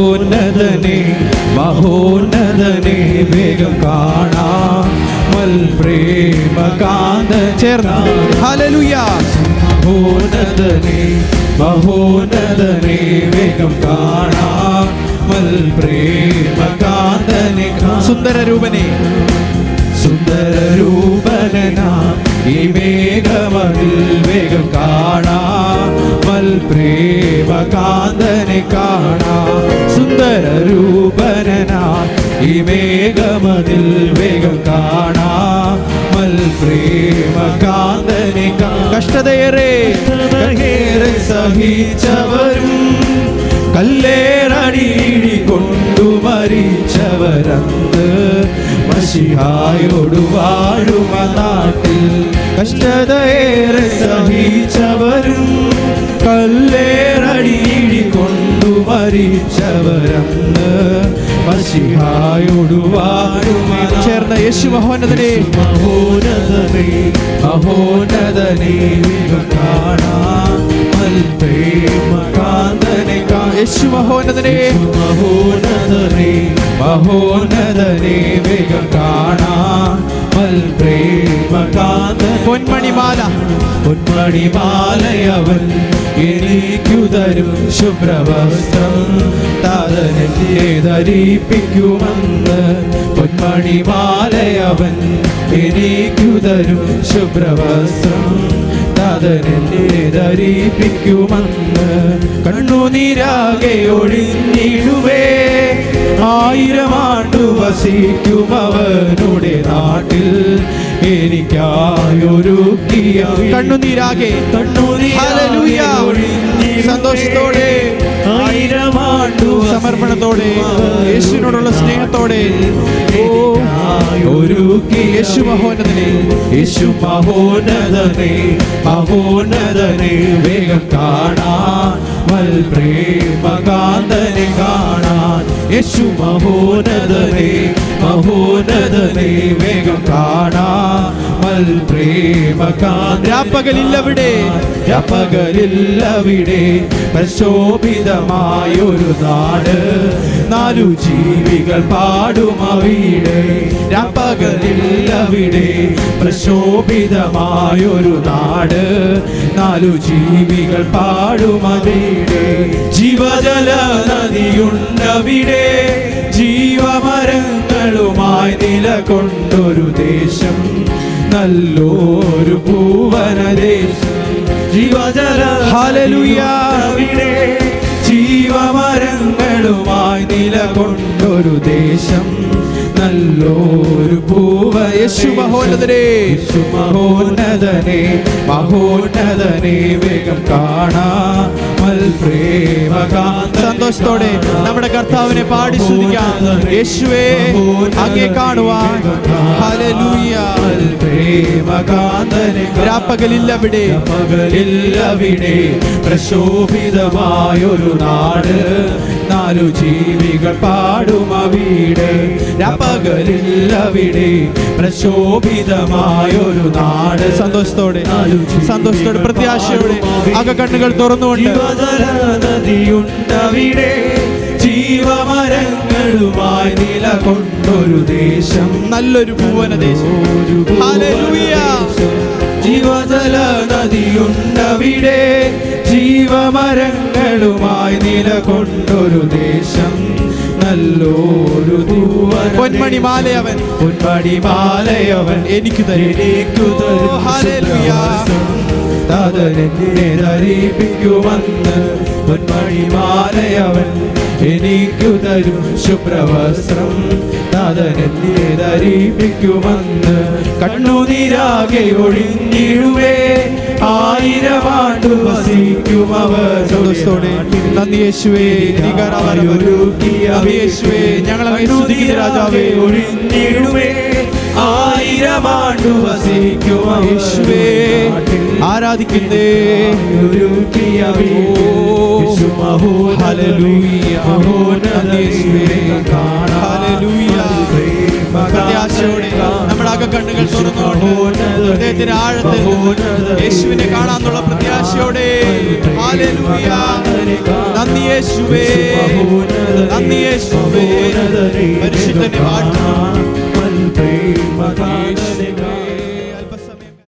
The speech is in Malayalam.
മഹോന്നതനെ മഹോന്നതനെ വേഗം കാണാം പ്രേമകാന്തൻ ചേർന്ന് ഹല്ലേലൂയ. മഹോന്നതനെ മഹോന്നതനെ വേഗം കാണാം പ്രേമകാന്തനെ. സുന്ദരരൂപനെ സുന്ദരരൂപനാ ഈ മേഘമതിൽ വേഗം കാണാം പ്രേമകാന്തനെ കാണാം. സുന്ദരരൂപനാ ഈ മേഘമതിൽ വേഗം കാണാം പ്രേമകാന്തനെ. കഷ്ടതയേറെ സഹിച്ചവരും കല്ലേറടിയിടി കൊണ്ടു മരിച്ചവരന്ന് മശിഹായോടു വാഴുമ നാട്ടിൽ. കഷ്ടതയേറെ സഹിച്ചവരും കല്ലേറടിയിടി കൊണ്ടു മരിച്ചവരന്ന് മശിഹായോടു വാഴുമ. ചേർന്ന യേശു മഹോന്നതനെ മഹോന്നതനെ മഹോന്നതനെ കാണാം പ്രേമകാന്തനെ. യേശു മഹോന്നതനെ മഹോന്നതനെ മഹോന്നതനെ വേഗം കാണാം പ്രേമകാന്തൻ. പൊന്മണിമാല പൊന്മണിമാലയവൻ എനിക്കു തരും ശുഭ്രവസ്ത്രം താതനെന്നെ ധരിപ്പിക്കുമെന്ന്. പൊന്മണിമാലയവൻ എനിക്കു തരും ശുഭ്രവസ്ത്രം താതനെന്നെ ധരിപ്പിക്കുമെന്ന്. കണ്ണുനീരാകെ ഒഴിഞ്ഞിടുവേ 1000 ആണ്ടു വസിക്കുമവനുടെ നാട്ടിൽ എനിക്കായൊരുക്കിയ. കണ്ണുനീരാകെ ഹല്ലേലൂയ. സന്തോഷത്തോടെ 1000 ആണ്ടു സമർപ്പണത്തോടെ യേശുവിനോടുള്ള സ്നേഹത്തോടെ ഒരുക്കി. യേശു മഹോന്നതനെ യേശു മഹോന്നതനെ മഹോന്നതനെ വേഗം കാണാൻ പ്രേമകാന്തനെ കാണാൻ. യേശു മഹോന്നതനെ മഹോന്നതനെ വേഗം കാണാൻ പ്രേമകാന്തൻ. രാപ്പകലില്ലവിടെ രാപ്പകലില്ലവിടെ പ്രശോഭിതമായൊരു നാട് 4 ജീവികൾ പാടുമവിടെ. രാപ്പകലില്ലവിടെ പ്രശോഭിതമായൊരു നാട് 4 ജീവികൾ പാടുമവിടെ. ജീവജല നദിയുണ്ടവിടെ ജീവമരങ്ങളുമായി നിലകൊണ്ടൊരു ദേശം നല്ലൊരു ഭുവനദേശം. ജീവജല ഹല്ലേലൂയ അവിടെ ജീവമരങ്ങളുമായി നിലകൊണ്ടൊരു ദേശം നല്ലൊരു ഭൂവ. യേശു മഹോന്നതനെ യേശു മഹോന്നതനെ മഹോന്നതനെ വേഗം കാണാം പ്രേമകാന്തൻ. സന്തോഷത്തോടെ നമ്മുടെ കർത്താവിനെ പാടി സ്തുതിക്കാം. യേശുവേ അങ്ങേ കാണുവാൻ ഹല്ലേലൂയ. പ്രേമകാന്തനെ രാപ്പകലില്ലവിടെ പകലില്ലവിടെ പ്രശോഭിതമായൊരു നാട് 4 ജീവികൾ പാടുമവിടെ. രാപ്പകലില്ലവിടെ പ്രശോഭിതമായൊരു നാട്. സന്തോഷത്തോടെ സന്തോഷത്തോടെ പ്രത്യാശയോടെ അക കണ്ണുകൾ തുറന്നുകൊണ്ട് നദിയുണ്ടവിടെ ജീവമരങ്ങളുമായി നിലകൊണ്ടൊരു ദേശം നല്ലൊരു ഭുവനദേശം. ഹല്ലേലൂയ. ജീവജല നദിയുണ്ടവിടെ ജീവമരങ്ങളുമായി നിലകൊണ്ടൊരു ദേശം നല്ലൊരു ഭുവനം. പൊന്മണിമാലയവൻ പൊന്മണിമാലയവൻ എനിക്കു തരും. ഹല്ലേലൂയ. താതനെന്നെ ധരിപ്പിക്കുമെന്ന്. പൊന്മണിമാലയവൻ എനിക്കു തരും ശുഭ്രവസ്ത്രം താതനെന്നെ ധരിപ്പിക്കുമെന്ന്. കണ്ണുനീരാകെ ഒഴിഞ്ഞിടുവേ 1000 ആണ്ടു വസിക്കുമവർ. സന്തോഷത്തോടെ നന്ദി യേശുവേ. യേശുവേ ഞങ്ങളെ സ്തുതിക്കുന്ന രാജാവേ. ഒഴിഞ്ഞിടുവേ 1000 ആണ്ടു വസിക്കും യേശുവേ. ആരാധിക്കുന്നേ ഹല്ലേലൂയ. പ്രത്യാശയോടെ നമ്മുടെ അക കണ്ണുകൾ തുറന്നുകൊണ്ട് ഹൃദയത്തിന്റെ ആഴത്തിൽ യേശുവിനെ കാണാനുള്ള പ്രത്യാശയോടെ ഹല്ലേലൂയ. നന്ദി യേശുവേ, നന്ദി യേശുവേ, പരിശുദ്ധനെ വാഴ്ത്തുന്നു.